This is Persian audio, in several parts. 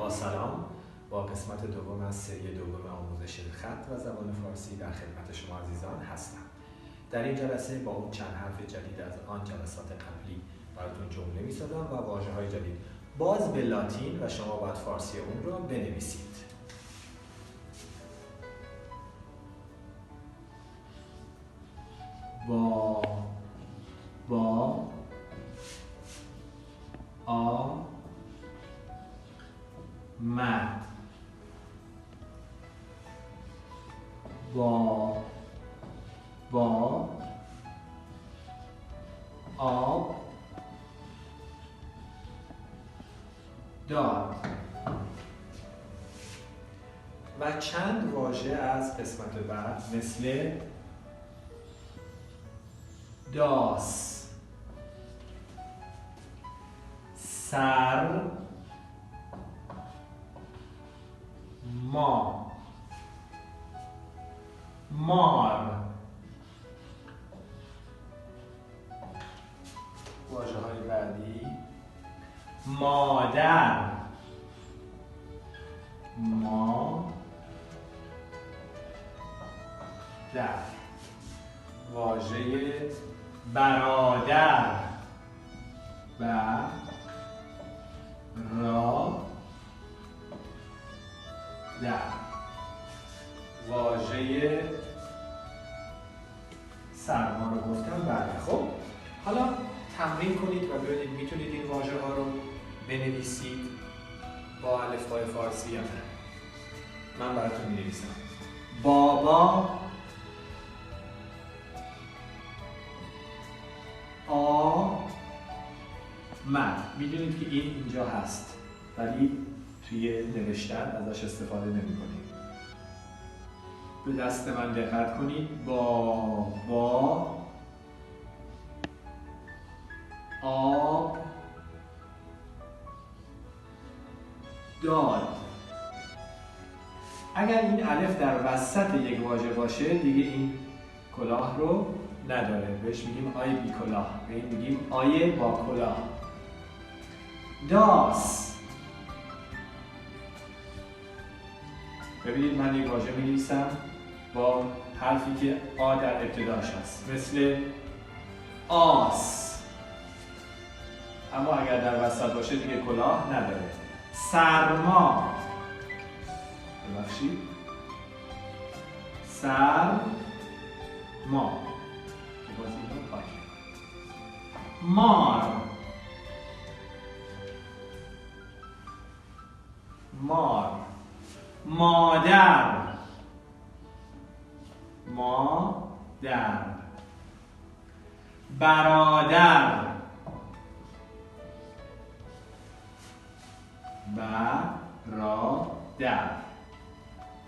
با سلام، با قسمت دوم از سری دوم آموزش خط و زبان فارسی در خدمت شما عزیزان هستم. در این جلسه با اون چند حرف جدید از آن جلسات قبلی براتون جمله می‌سازم و واژه‌های جدید باز به لاتین و شما باید فارسی اون رو بنویسید. با مد با آب داد و چند واژه از قسمت بعد مثل داس، سر، مار. واژه‌های بعدی مادر، واژه برادر، واژه سرما رو گفتم. بله، خب حالا تمرین کنید و ببینید میتونید این واژه ها رو بنویسید با الفبای فارسی یا نه. من براتون می‌نویسم. بابا، آمد. میدونید که این اینجا هست ولی توی نوشتن ازش استفاده نمی‌کنیم. به دست من دقت کنید. بابا آب داد. اگر این الف در وسط یک واژه باشه دیگه این کلاه رو نداره، بهش میگیم آی بی کلاه، به این میگیم آی با کلاه. داس. ببینید من یک واژه می‌نویسم با حرفی که آ در ابتداش هست، مثل آس، اما اگر در وسط باشه دیگه کلاه نداره. سرما، ببخشید، سرما، مار، مادر، برادر،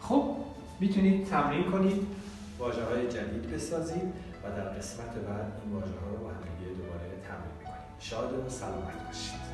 خب میتونید تمرین کنید، واژه‌های جدید بسازید و در قسمت بعد این واژه‌ها رو با هم دوباره تمرین می‌کنید. شاد و سلامت باشید.